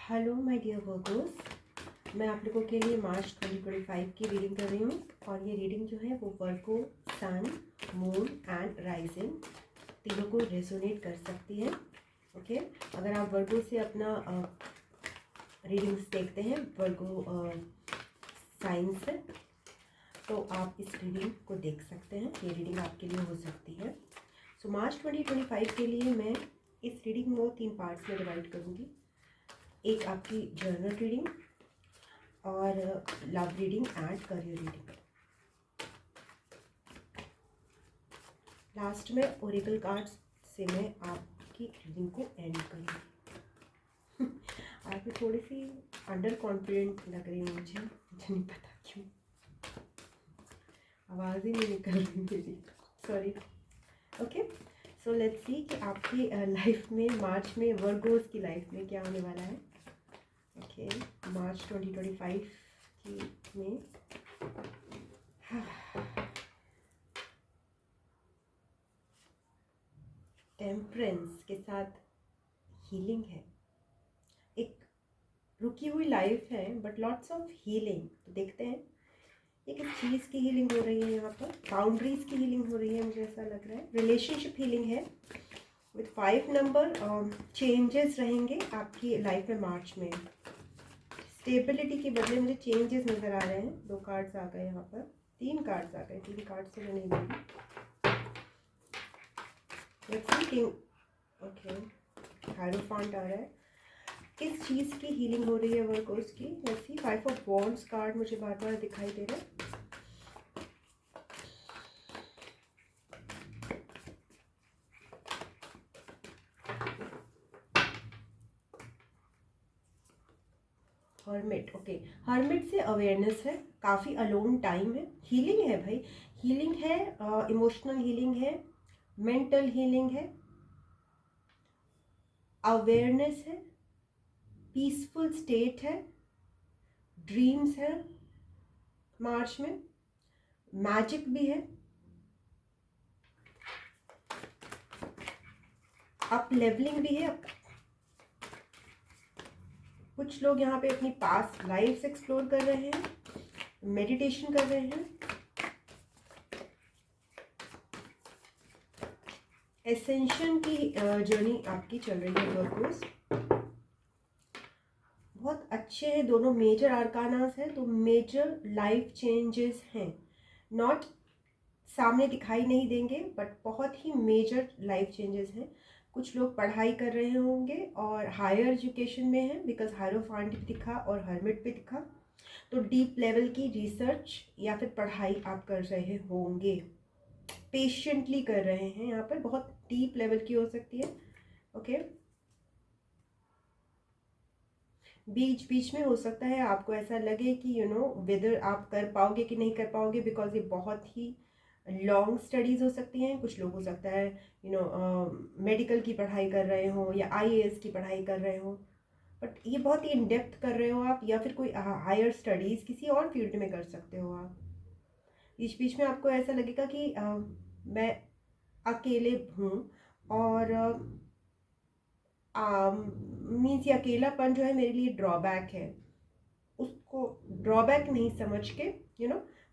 Hello my dear Virgo's, मैं आप लोगों के लिए मार्च 2025 की रीडिंग कर रही हूँ। और ये रीडिंग जो है वो वर्गो, सन, मून एंड राइजिंग तीनों को रेजोनेट कर सकती है। ओके, अगर आप वर्गो से अपना रीडिंग्स देखते हैं वर्गो साइन से, तो आप इस रीडिंग को देख सकते हैं। ये रीडिंग आपके लिए हो सकती है। सो मार्च 2025 के लिए मैं इस रीडिंग को 3 पार्ट्स में डिवाइड करूँगी। एक आपकी जर्नल रीडिंग और love reading and career reading. Last में ओरेकल कार्ड्स से मैं आपकी रीडिंग को एंड करूँगी। आप भी थोड़ी सी अंडर कॉन्फिडेंट लग रही है मुझे नहीं पता क्यों, आवाज़ ही नहीं निकल रही मेरी, सॉरी। ओके, सो लेट्स सी कि आपकी लाइफ में मार्च में वर्गोस की लाइफ में क्या होने वाला है। ओके, मार्च 2025 की में टेम्परेंस के साथ हीलिंग है। एक रुकी हुई लाइफ है बट लॉट्स ऑफ हीलिंग। तो देखते हैं ये किस चीज़ की हीलिंग हो रही है। यहाँ पर बाउंड्रीज की हीलिंग हो रही है, मुझे ऐसा लग रहा है। रिलेशनशिप हीलिंग है विथ 5 नंबर। चेंजेस रहेंगे आपकी लाइफ में मार्च में। स्टेबिलिटी के बदले मुझे चेंजेस नज़र आ रहे हैं। 2 कार्ड्स आ गए यहाँ पर, 3 कार्ड्स आ गए। 3 कार्ड्स तो मैं नहीं लूँगी। ओके, हायरोफांट आ रहा है। किस चीज़ की हीलिंग हो रही है वर्गोस की? Let's see. 5 of wands card मुझे बार बार दिखाई दे रहा है। हर्मिट। ओके, हर्मिट से अवेयरनेस है, काफ़ी अलोन टाइम है। हीलिंग है भाई, हीलिंग है, इमोशनल हीलिंग है, मेंटल हीलिंग है, अवेयरनेस है, पीसफुल स्टेट है, ड्रीम्स है मार्च में, मैजिक भी है, अप लेवलिंग भी है। कुछ लोग यहाँ पे अपनी पास्ट लाइफ्स एक्सप्लोर कर रहे हैं, मेडिटेशन कर रहे हैं। एसेंशन की जर्नी आपकी चल रही है वर्गोस। बहुत अच्छे हैं दोनों। मेजर आर्कानास है तो मेजर लाइफ चेंजेस हैं। नॉट सामने दिखाई नहीं देंगे बट बहुत ही मेजर लाइफ चेंजेस हैं। कुछ लोग पढ़ाई कर रहे होंगे और हायर एजुकेशन में हैं, बिकॉज हायरोफांट भी दिखा और हर्मिट भी दिखा। तो डीप लेवल की रिसर्च या फिर पढ़ाई आप कर रहे होंगे, पेशेंटली कर रहे हैं। यहाँ पर बहुत डीप लेवल की हो सकती है। ओके, बीच बीच में हो सकता है आपको ऐसा लगे कि वेदर आप कर पाओगे कि नहीं कर पाओगे, बिकॉज ये बहुत ही लॉन्ग स्टडीज़ हो सकती हैं। कुछ लोग हो सकता है मेडिकल की पढ़ाई कर रहे हो या आईएएस की पढ़ाई कर रहे हो, बट ये बहुत ही इन डेप्थ कर रहे हो आप, या फिर कोई हायर स्टडीज़ किसी और फील्ड में कर सकते हो आप। बीच बीच में आपको ऐसा लगेगा कि मैं अकेले हूँ, और मीन्स ये अकेलापन जो है मेरे लिए ड्रॉबैक है। उसको ड्रॉबैक नहीं समझ के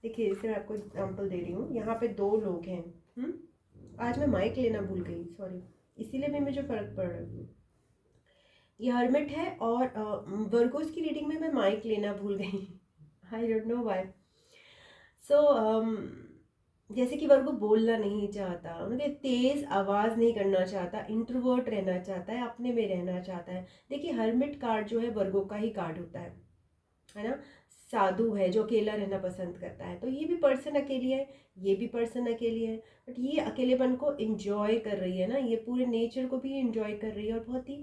देखिए, इससे मैं आपको एग्जांपल दे रही हूँ। यहाँ पे 2 लोग हैं। आज मैं माइक लेना भूल गई, सॉरी, इसीलिए भी मुझे फ़र्क पड़ रहा है। ये हर्मिट है और वर्गोस की रीडिंग में मैं माइक लेना भूल गई। I don't know why. So जैसे कि वर्गो बोलना नहीं चाहता, मतलब तेज आवाज़ नहीं करना चाहता, इंट्रोवर्ट रहना चाहता है, अपने में रहना चाहता है। देखिए, हर्मिट कार्ड जो है वर्गो का ही कार्ड होता है ना। साधु है जो अकेला रहना पसंद करता है। तो ये भी पर्सन अकेली है, ये भी पर्सन अकेली है, बट ये अकेलेपन को एंजॉय कर रही है ना, ये पूरे नेचर को भी एंजॉय कर रही है और बहुत ही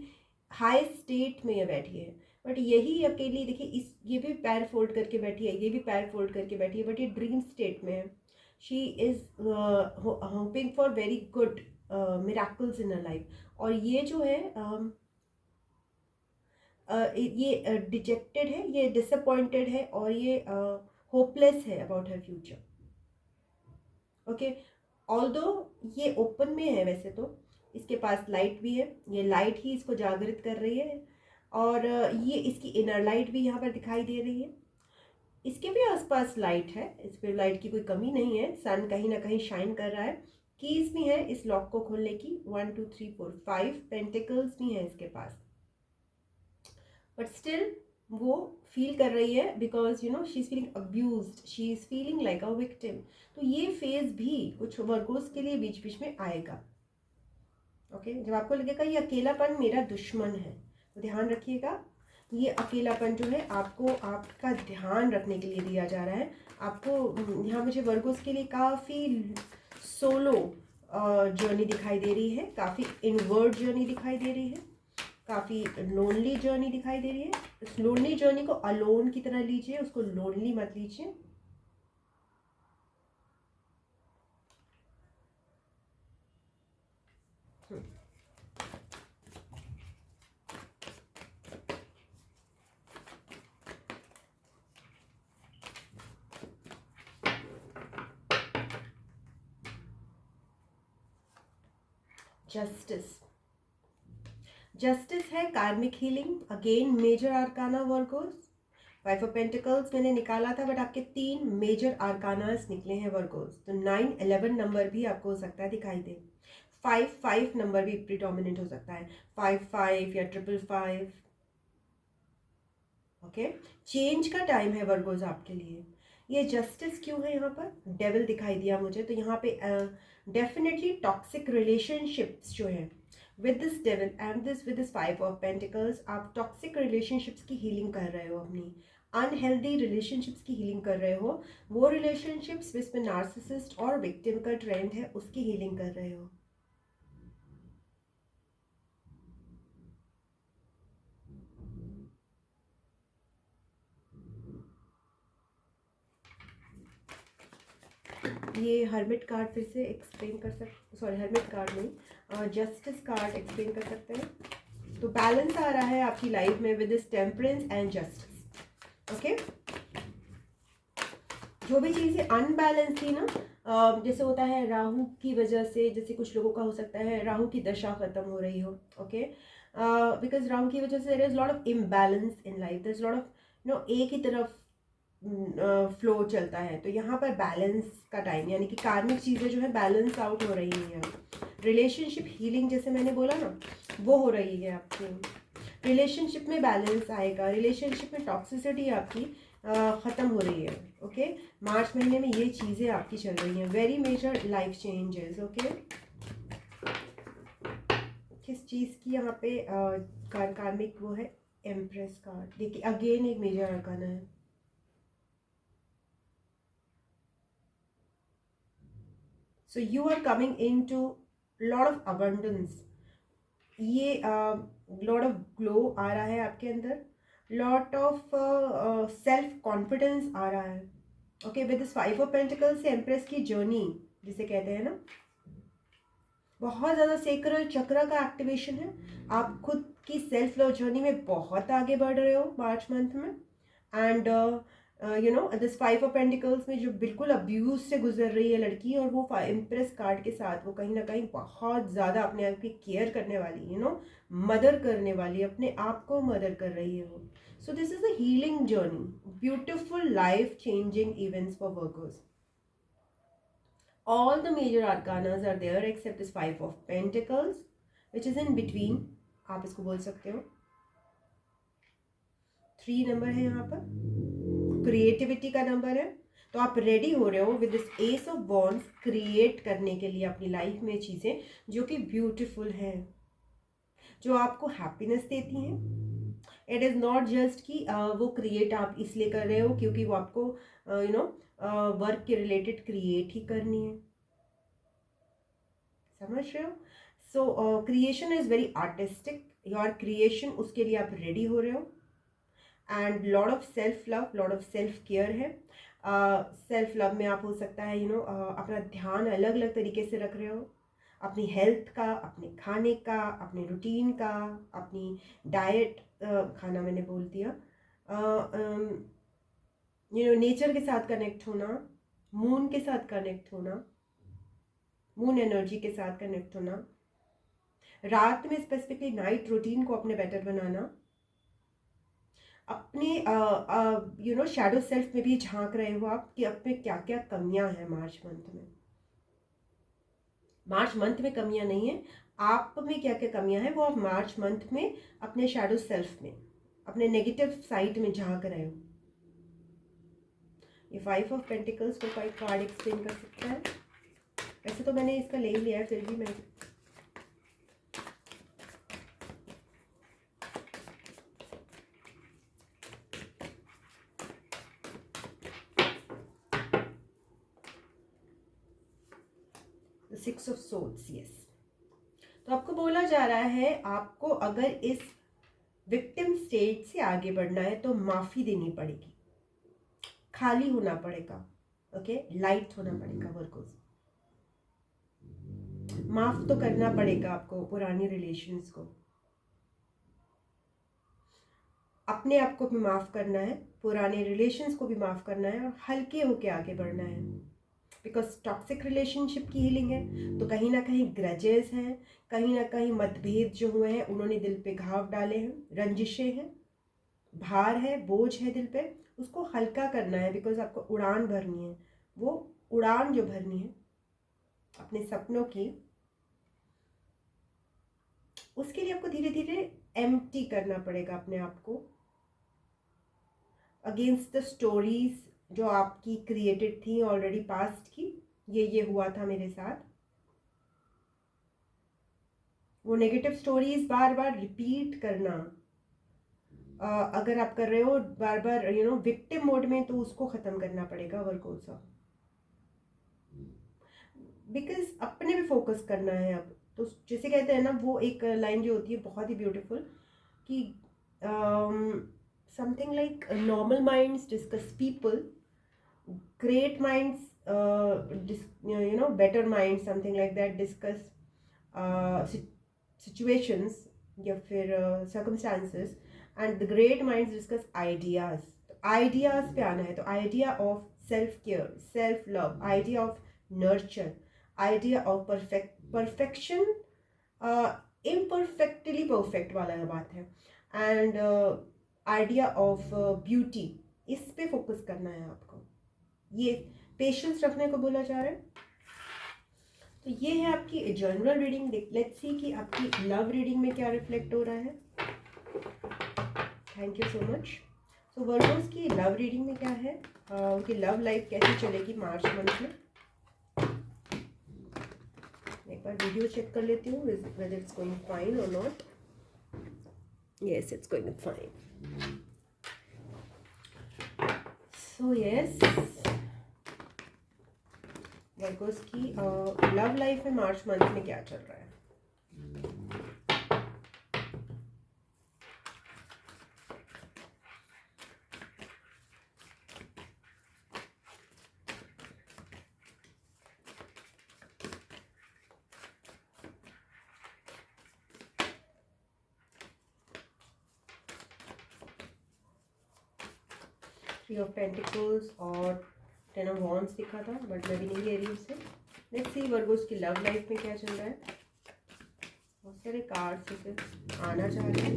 हाई स्टेट में ये बैठी है। बट यही अकेली, देखिए, इस ये भी पैर फोल्ड करके बैठी है, ये भी पैर फोल्ड करके बैठी है, बट ये ड्रीम स्टेट में है। She is hoping for very good miracles in a life. और ये जो है ये डिजेक्टेड है, ये डिसअपॉइंटेड है, और ये होपलेस है about her future. Okay, although ये ओपन में है वैसे तो, इसके पास लाइट भी है, ये लाइट ही इसको जागृत कर रही है। और ये इसकी इनर लाइट भी यहाँ पर दिखाई दे रही है। इसके भी आसपास लाइट है, इस पर लाइट की कोई कमी नहीं है, सन कहीं ना कहीं शाइन कर रहा है। कीज भी है इस लॉक को खोलने की, 1 2 3 4 5 पेंटिकल्स भी हैं इसके पास, बट स्टिल वो फील कर रही है because she is feeling abused, she is feeling like a victim. तो ये फेज भी कुछ वर्गोस के लिए बीच बीच में आएगा। ओके, जब आपको लगेगा ये अकेलापन मेरा दुश्मन है, तो ध्यान रखिएगा, ये अकेलापन जो है आपको आपका ध्यान रखने के लिए दिया जा रहा है। आपको यहाँ मुझे वर्गोस के लिए काफ़ी सोलो जर्नी दिखाई दे रही है, काफ़ी इनवर्ड जर्नी दिखाई दे रही है, काफ़ी लोनली जर्नी दिखाई दे रही है। इस लोनली जर्नी को अलोन की तरह लीजिए, उसको लोनली मत लीजिए। जस्टिस, जस्टिस है karmic healing, again major arcana Virgos. 5 of pentacles मैंने निकाला था, बट आपके 3 मेजर आर्कानास निकले हैं वर्गोस, तो 9 11 नंबर भी आपको हो सकता है दिखाई दे। 5 5 नंबर भी प्रीडोमिनेंट हो सकता है, 5 5 या 5 ओके। चेंज का टाइम है वर्गोस आपके लिए। ये जस्टिस क्यों है यहाँ पर, डेविल दिखाई दिया मुझे, तो यहाँ पे डेफिनेटली टॉक्सिक रिलेशनशिप्स जो है with this devil and with this 5 of pentacles, आप टॉक्सिक रिलेशनशिप्स की हीलिंग कर रहे हो, अपनी अनहेल्दी रिलेशनशिप्स की हीलिंग कर रहे हो। वो रिलेशनशिप्स जिसमें नार्सिसिस्ट और विक्टिम का ट्रेंड है उसकी हीलिंग कर रहे हो। ये हर्मिट कार्ड फिर से एक्सप्लेन कर सकते, सॉरी हर्मिट कार्ड नहीं, जस्टिस कार्ड एक्सप्लेन कर सकते हैं। तो बैलेंस आ रहा है आपकी लाइफ में with this temperance and justice. Okay, जो भी चीज़ें अनबैलेंस थी ना, जैसे होता है राहु की वजह से, जैसे कुछ लोगों का हो सकता है राहु की दशा खत्म हो रही हो, ओके, बिकॉज राहु की वजह से there is lot of imbalance in life, there is lot of एक ही तरफ फ्लो चलता है, तो यहाँ पर बैलेंस का टाइम, यानी कि कार्मिक चीज़ें जो है बैलेंस आउट हो रही हैं। रिलेशनशिप हीलिंग जैसे मैंने बोला ना, वो हो रही है आपकी, रिलेशनशिप में बैलेंस आएगा, रिलेशनशिप में टॉक्सिसिटी आपकी ख़त्म हो रही है। ओके, मार्च महीने में ये चीज़ें आपकी चल रही हैं, very major life changes. Okay, किस चीज़ की यहाँ पे कार्मिक वो है, एम्प्रेस कार्ड, देखिए अगेन एक मेजर आर्काना है। So you are coming into lot of abundance, ये lot of glow आ रहा है आपके अंदर, lot of self confidence आ रहा है। Okay, with this 5 of pentacles से एम्प्रेस की जर्नी जिसे कहते हैं ना, बहुत ज़्यादा सेक्रल चक्र का एक्टिवेशन है। आप खुद की सेल्फ लव जर्नी में बहुत आगे बढ़ रहे हो मार्च मंथ में। एंड दिस 5 ऑफ पेंटिकल्स में जो बिल्कुल अब्यूज से गुजर रही है लड़की, और वो इम्प्रेस कार्ड के साथ वो कहीं ना कहीं बहुत ज़्यादा अपने आप की केयर करने वाली, मदर करने वाली, अपने आप को मदर कर रही है वो। So this is a healing journey, beautiful life changing events for workers. All the major arcanas are there except this 5 of Pentacles, which is in between, आप इसको बोल सकते हो। 3 नंबर है यहाँ पर, क्रिएटिविटी का नंबर है, तो आप रेडी हो रहे हो with this S of wands create करने के लिए अपनी लाइफ में चीज़ें जो कि ब्यूटीफुल हैं, जो आपको हैप्पीनेस देती हैं। इट इज़ नॉट जस्ट कि वो क्रिएट आप इसलिए कर रहे हो क्योंकि वो आपको वर्क के रिलेटेड क्रिएट ही करनी है, समझ रहे हो। So creation is very artistic, your creation, उसके लिए आप रेडी हो रहे हो। And lot of self love, lot of self care है। सेल्फ लव में आप हो सकता है अपना ध्यान अलग अलग तरीके से रख रहे हो, अपनी हेल्थ का, अपने खाने का, अपने रूटीन का, अपनी डाइट, खाना मैंने बोल दिया, नेचर के साथ कनेक्ट होना, मून के साथ कनेक्ट होना, मून एनर्जी के साथ कनेक्ट होना, रात में स्पेसिफिकली नाइट रूटीन को अपने बेटर बनाना, अपने शैडो सेल्फ में भी झांक रहे हो आप कि आप में क्या क्या कमियां हैं मार्च मंथ में। मार्च मंथ में कमियां नहीं है, आप में क्या क्या कमियां हैं वो आप मार्च मंथ में अपने शैडो सेल्फ में, अपने नेगेटिव साइड में झांक रहे हो। ये 5 ऑफ पेंटिकल्स को कोई कार्ड एक्सप्लेन कर सकता है? वैसे तो मैंने इसका ले ही लिया है, फिर भी मैं सिक्स ऑफ सोर्ड्स, यस। तो आपको बोला जा रहा है आपको अगर इस विक्टिम स्टेट से आगे बढ़ना है तो माफ़ी देनी पड़ेगी, खाली होना पड़ेगा, ओके, लाइट होना पड़ेगा। वर्कोस माफ तो करना पड़ेगा आपको पुरानी रिलेशंस को, अपने आप को भी माफ करना है, पुराने रिलेशंस को भी माफ करना है और हल्के होके आगे बढ़ना है। बिकॉज टॉक्सिक रिलेशनशिप की हीलिंग है तो कहीं ना कहीं ग्रजेस हैं, कहीं ना कहीं मतभेद जो हुए हैं उन्होंने दिल पे घाव डाले हैं, रंजिशें हैं, भार है, बोझ है दिल पे, उसको हल्का करना है। बिकॉज आपको उड़ान भरनी है, वो उड़ान जो भरनी है अपने सपनों की, उसके लिए आपको धीरे धीरे एम्प्टी करना पड़ेगा अपने आप को अगेंस्ट द स्टोरीज जो आपकी क्रिएटेड थी ऑलरेडी पास्ट की। ये हुआ था मेरे साथ, वो नेगेटिव स्टोरीज बार बार रिपीट करना, अगर आप कर रहे हो बार बार विक्टिम मोड में, तो उसको ख़त्म करना पड़ेगा वर्कोसा। बिकॉज अपने पे फोकस करना है अब। तो जैसे कहते हैं ना, वो एक लाइन जो होती है बहुत ही ब्यूटीफुल कि something like normal minds discuss people, great minds better minds, something like that, discuss situations या फिर circumstances, and the great minds discuss ideas। तो ideas पे आना है, तो idea of self care, self love, idea of nurture, idea of perfection, imperfectly perfect वाला बात है, and idea of beauty, इस पे फोकस करना है आपको। ये पेशेंस रखने को बोला जा रहा है। तो ये है आपकी जनरल रीडिंग। लेट्स सी कि आपकी लव रीडिंग में क्या रिफ्लेक्ट हो रहा है। Thank you so much. So Virgo's की लव रीडिंग में क्या है, उनकी लव लाइफ कैसी चलेगी मार्च मंथ में। एक बार वीडियो चेक कर लेती हूँ वेदर इट्स गोइंग फाइन और not. Yes, it's going fine. So yes, Virgo's की लव लाइफ में मार्च मंथ में क्या चल रहा है। थ्री ऑफ पेंटिकल्स और 10 ऑफ वॉन्ड्स दिखा था, बट मैं भी नहीं ले रही उससे। लेट्स सी वर्गोस की लव लाइफ में क्या चल रहा है। बहुत सारे कार्ड्स इसे आना चाह रहे हैं।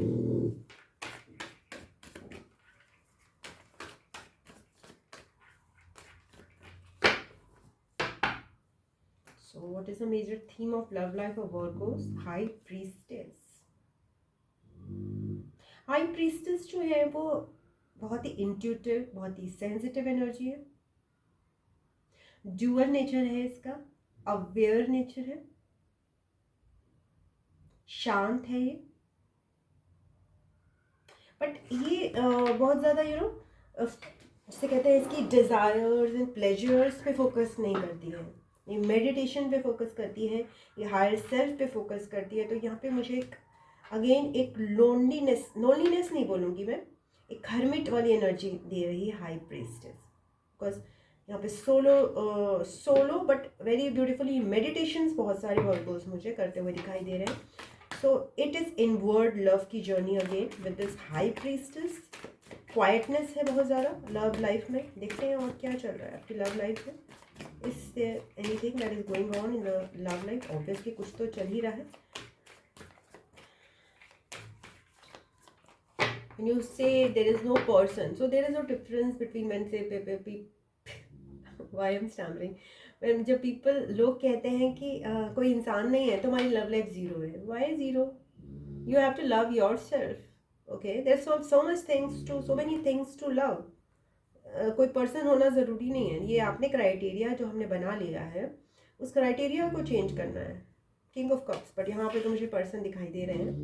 So what is the major theme of love life of Virgos? High priestess. High priestess जो है वो बहुत ही इंट्यूटिव, बहुत ही सेंसिटिव एनर्जी है। ड्यूअल नेचर है इसका, अवेयर नेचर है, शांत है ये, बट ये बहुत ज़्यादा जिसे कहते हैं इसकी डिज़ायर्स एंड प्लेजर्स पे फोकस नहीं करती है। ये मेडिटेशन पे फोकस करती है, ये हायर सेल्फ पे फोकस करती है। तो यहाँ पे मुझे एक लोनलीनेस नहीं बोलूँगी मैं, एक हर्मिट वाली एनर्जी दे रही है हाई प्रीस्टेस। बिकॉज यहाँ पे solo but very beautifully meditations बहुत सारे वर्गोस मुझे करते हुए दिखाई दे रहे हैं। So it is inward love की journey again with this high priestess. Quietness है बहुत ज़्यादा लव लाइफ में। देखते हैं और क्या चल रहा है आपकी लव लाइफ में। Is there anything that is going on in the love life? Obviously कुछ तो चल ही रहा है। when you say there is no person, so there is no difference between when say why I'm stammering, when जब people लोग कहते हैं कि कोई इंसान नहीं है, तुम्हारी लव लाइफ जीरो है. why zero? You have to love yourself. Okay, there's so much things to, so many things to love. कोई पर्सन होना ज़रूरी नहीं है. ये आपने क्राइटेरिया जो हमने बना लिया है, उस क्राइटेरिया को चेंज करना है. किंग ऑफ कप्स, बट यहाँ पे तो मुझे पर्सन दिखाई दे रहे हैं.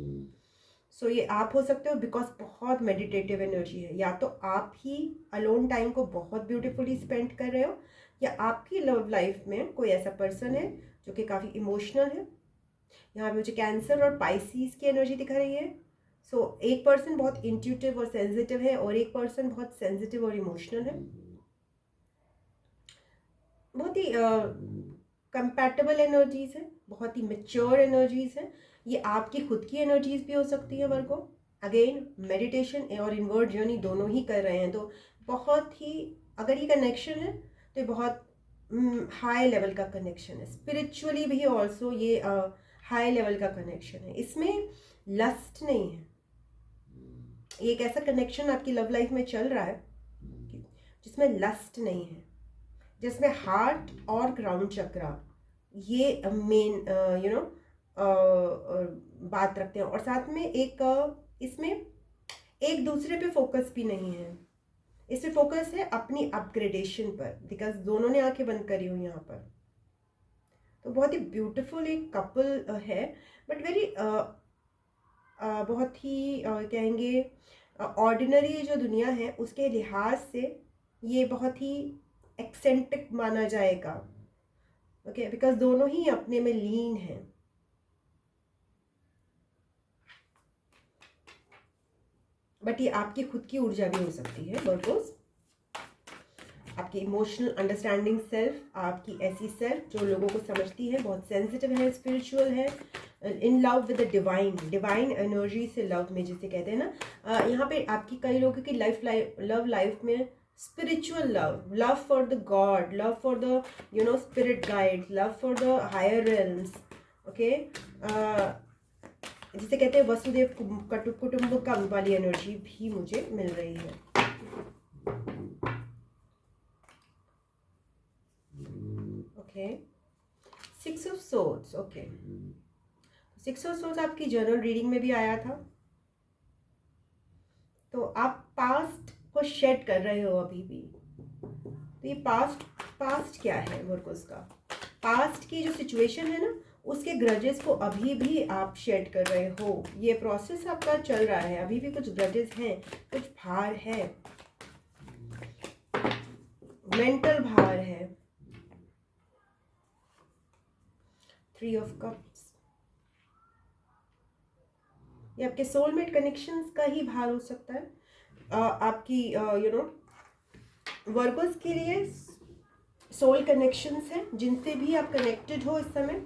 सो ये आप हो सकते हो बिकॉज बहुत मेडिटेटिव एनर्जी है. या तो आप ही अलोन टाइम को बहुत ब्यूटीफुली स्पेंड कर रहे हो, या आपकी लव लाइफ में कोई ऐसा पर्सन है जो कि काफ़ी इमोशनल है. यहाँ पे मुझे कैंसर और पाइसिस की एनर्जी दिखा रही है. सो एक पर्सन बहुत इंट्यूटिव और सेंसिटिव है, और एक पर्सन बहुत सेंसिटिव और इमोशनल है. बहुत ही कंपैटिबल एनर्जीज है, बहुत ही मेच्योर एनर्जीज है. ये आपकी खुद की एनर्जीज भी हो सकती है वर्गो. अगेन मेडिटेशन और इनवर्ड जर्नी दोनों ही कर रहे हैं, तो बहुत ही, अगर ये कनेक्शन है तो ये बहुत हाई लेवल का कनेक्शन है. स्पिरिचुअली भी ऑल्सो ये हाई लेवल का कनेक्शन है. इसमें लस्ट नहीं है. ये एक ऐसा कनेक्शन आपकी लव लाइफ में चल रहा है जिसमें लस्ट नहीं है, जिसमें हार्ट और क्राउन चक्रा ये मेन बात रखते हैं. और साथ में एक इसमें एक दूसरे पे फोकस भी नहीं है. इसमें फोकस है अपनी अपग्रेडेशन पर, बिकॉज दोनों ने आंखें बंद करी हुई यहाँ पर. तो बहुत ही ब्यूटीफुल एक कपल है, बट वेरी बहुत ही कहेंगे ऑर्डिनरी जो दुनिया है उसके लिहाज से ये बहुत ही एक्सेंट्रिक माना जाएगा. ओके, बिकॉज दोनों ही अपने में लीन हैं. बट ये आपकी खुद की ऊर्जा भी हो सकती है वर्गोस. आपकी इमोशनल अंडरस्टैंडिंग सेल्फ, आपकी ऐसी सेल्फ जो लोगों को समझती है, बहुत सेंसिटिव है, स्पिरिचुअल है, in love with the divine energy से लव में जिसे कहते हैं ना. यहाँ पे आपकी कई लोगों की लव लाइफ में spiritual love for the God, love for the spirit guide, love for the higher realms. Okay, जिसे कहते हैं वसुदेव कुटुंबकम वाली एनर्जी भी मुझे मिल रही है. Okay, 6 of swords. Okay, 6 of swords आपकी जर्नल रीडिंग में भी आया था. तो आप पास्ट को शेड कर रहे हो अभी भी. तो ये पास्ट क्या है वर्कोस का? पास्ट की जो सिचुएशन है ना, उसके ग्रजेस को अभी भी आप शेड कर रहे हो. ये प्रोसेस आपका चल रहा है. अभी भी कुछ ग्रजेस हैं, कुछ भार है, मेंटल भार है. 3 ऑफ कप्स, ये आपके सोलमेट कनेक्शंस का ही भार हो सकता है. आपकी वर्गोस के लिए सोल कनेक्शंस हैं जिनसे भी आप कनेक्टेड हो इस समय.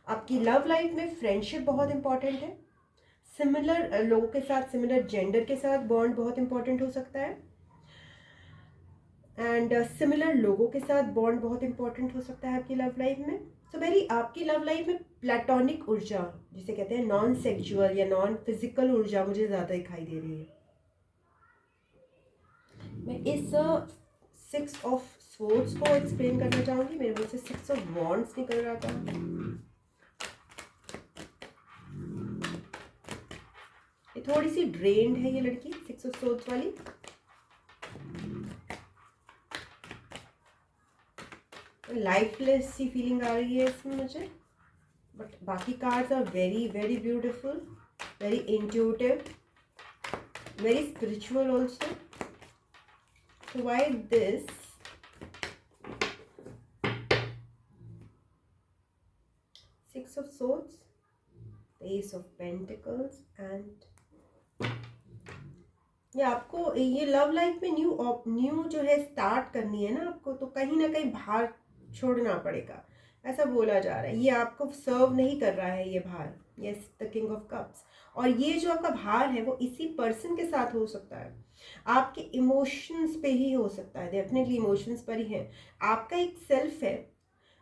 आपकी लव लाइफ में फ्रेंडशिप बहुत इंपॉर्टेंट है. सिमिलर लोगों के साथ, सिमिलर जेंडर के साथ बॉन्ड बहुत इंपॉर्टेंट हो सकता है. एंड सिमिलर लोगों के साथ बॉन्ड बहुत इंपॉर्टेंट हो सकता है आपकी लव लाइफ में. सो वेरी आपकी लव लाइफ में प्लेटोनिक ऊर्जा जिसे कहते हैं नॉन सेक्सुअल या नॉन फिजिकल ऊर्जा मुझे ज़्यादा दिखाई दे रही है. मैं इस 6 ऑफ स्वॉर्ड्स को एक्सप्लेन करना चाहूँगी. मेरे मुझसे 6 ऑफ वॉन्ड्स निकल रहा था. ये थोड़ी सी ड्रेन्ड है ये लड़की, 6 ऑफ स्वॉर्ड्स वाली. लाइफलेस सी फीलिंग आ रही है इसमें मुझे. बट बाकी cards are very very beautiful, very intuitive, very spiritual also. So why this? 6 of Swords, the Ace of Pentacles and ये आपको ये लव लाइफ में न्यू जो है स्टार्ट करनी है ना आपको, तो कहीं ना कहीं भार छोड़ना पड़ेगा, ऐसा बोला जा रहा है. ये आपको सर्व नहीं कर रहा है ये भार. Yes, the king of cups. और ये जो आपका भार है वो इसी पर्सन के साथ हो सकता है, आपके इमोशंस पे ही हो सकता है. डेफिनेटली इमोशंस पर ही है. आपका एक सेल्फ है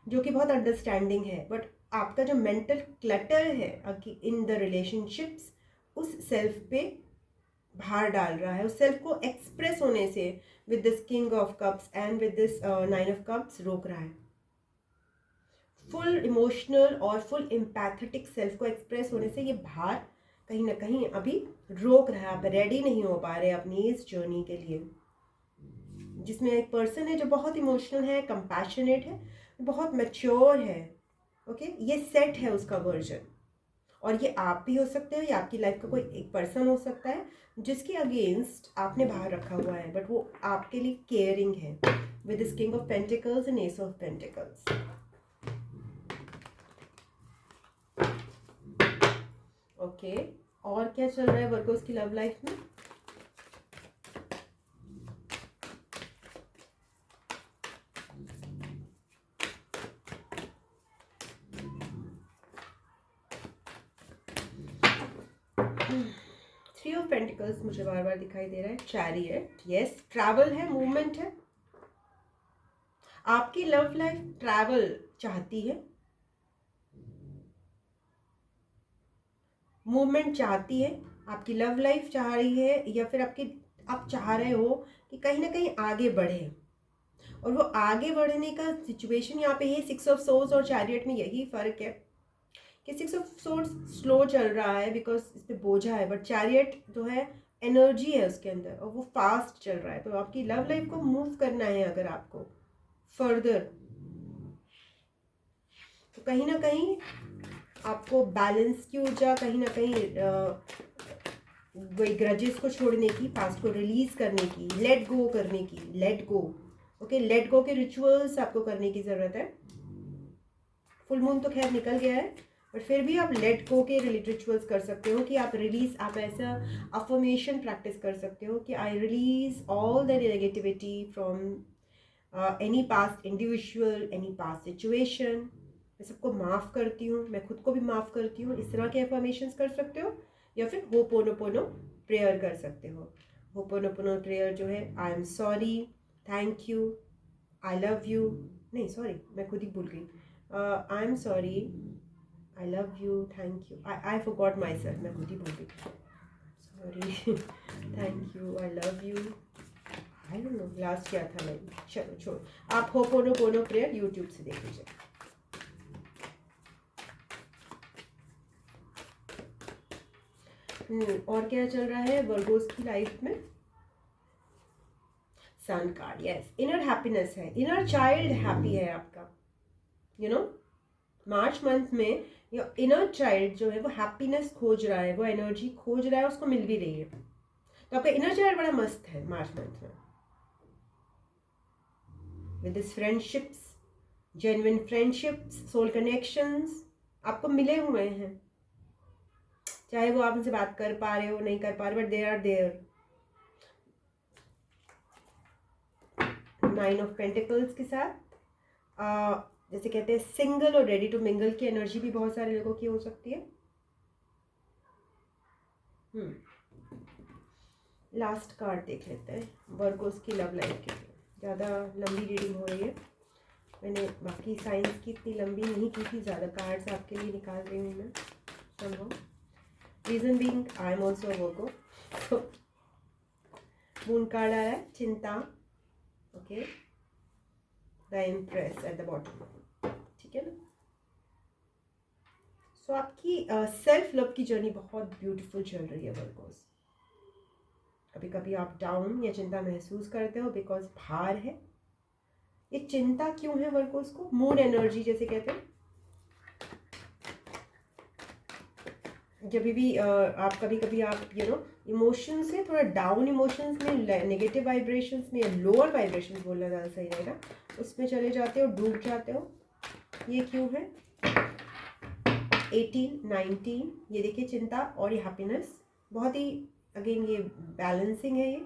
जो कि बहुत अंडरस्टैंडिंग है, बट आपका जो मेंटल क्लटर है इन द रिलेशनशिप्स, उस सेल्फ पे बाहर डाल रहा है, उस सेल्फ को एक्सप्रेस होने से with this king of cups and with this 9 of cups रोक रहा है। फुल इमोशनल और फुल एम्पैथेटिक सेल्फ को एक्सप्रेस होने से ये बाहर कहीं ना कहीं अभी रोक रहा है। आप रेडी नहीं हो पा रहे अपनी इस जर्नी के लिए, जिसमें एक पर्सन है जो बहुत इमोशनल है, कंपैशनेट है, बहुत मैच्योर है। ओके, ये सेट है उसका वर्जन, और ये आप भी हो सकते हो, या आपकी लाइफ का कोई एक पर्सन हो सकता है जिसके अगेंस्ट आपने बाहर रखा हुआ है, बट वो आपके लिए केयरिंग है with this king of pentacles and S of pentacles. Okay, और क्या चल रहा है वर्गोस की लव लाइफ में? थ्री ऑफ पेंटिकल्स मुझे बार बार दिखाई दे रहा है। चैरियट, यस, ट्रैवल है, मूवमेंट है। आपकी लव लाइफ ट्रैवल चाहती है, मूवमेंट चाहती है, आपकी लव लाइफ चाह रही है, या फिर आप चाह रहे हो कि कहीं ना कहीं आगे बढ़े। और वो आगे बढ़ने का सिचुएशन यहाँ पे है। 6 ऑफ सोर्ड्स और चैरियट में यही फर्क है कि 6 ऑफ सोर्ड्स स्लो चल रहा है बिकॉज इस पे बोझा है, बट चैरियट जो है एनर्जी है उसके अंदर और वो फास्ट चल रहा है। तो आपकी लव लाइफ को मूव करना है अगर आपको फर्दर, तो कहीं ना कहीं आपको बैलेंस की ऊर्जा, कहीं ना कहीं वही ग्रजेस को छोड़ने की, पास्ट को रिलीज करने की, लेट गो करने की, let go. Okay, let go के रिचुअल्स आपको करने की ज़रूरत है। फुल मून तो खैर निकल गया है, बट फिर भी आप लेट गो के रिचुअल्स कर सकते हो कि आप ऐसा अफर्मेशन प्रैक्टिस कर सकते हो कि I release all the negativity from any past individual, any past situation. मैं सबको माफ़ करती हूँ, मैं खुद को भी माफ़ करती हूँ। इस तरह के अफर्मेशंस कर सकते हो, या फिर होपोनोपोनो प्रेयर कर सकते हो। होपोनोपोनो प्रेयर जो है, I am sorry, thank you, I love you, नहीं सॉरी मैं खुद ही भूल गई, I am sorry, I love you, thank you, I forgot my self, मैं खुद ही भूल गई, sorry, thank you, I love you, I don't no last क्या था लाइन। चलो छोड़, आप होपोनोपोनो प्रेयर यूट्यूब से देख लीजिए। और क्या चल रहा है वर्गोस की लाइफ में? Sun card, yes, inner happiness है, इनर चाइल्ड हैप्पी है आपका। यू नो, मार्च मंथ में इनर चाइल्ड जो है वो हैप्पीनेस खोज रहा है, वो एनर्जी खोज रहा है, उसको मिल भी रही है। तो आपका इनर चाइल्ड बड़ा मस्त है मार्च मंथ में, with this friendships, genuine friendships, soul connections आपको मिले हुए हैं। चाहे वो आप उनसे बात कर पा रहे हो, नहीं कर पा रहे, but they are there. 9 of pentacles के साथ जैसे कहते हैं सिंगल और रेडी टू मिंगल की एनर्जी भी बहुत सारे लोगों की हो सकती है। लास्ट कार्ड देख लेते हैं वर्गोस की लव लाइफ के लिए। ज़्यादा लंबी रीडिंग हो रही है, मैंने बाकी साइंस की इतनी लंबी नहीं की थी, ज़्यादा कार्ड्स आपके लिए निकाल रही हूँ मैं संभव। Reason being I am also Virgo. Moon card आ रहा है, चिंता, okay, the empress at the bottom, ठीक है ना। सो आपकी सेल्फ लव की जर्नी बहुत ब्यूटीफुल चल रही है वर्गोस। कभी कभी आप डाउन या चिंता महसूस करते हो बिकॉज भार है। ये चिंता क्यों है वर्गोस को? मूड एनर्जी जैसे कहते हैं। जब भी आप कभी कभी आप इमोशन से थोड़ा डाउन, इमोशंस में, नेगेटिव वाइब्रेशंस में, लोअर वाइब्रेशंस बोलना ज़्यादा सही रहेगा, उसमें चले जाते हो, डूब जाते हो। ये क्यों है? 18, 19, ये देखिए चिंता और ये हैप्पीनेस, बहुत ही अगेन ये बैलेंसिंग है। ये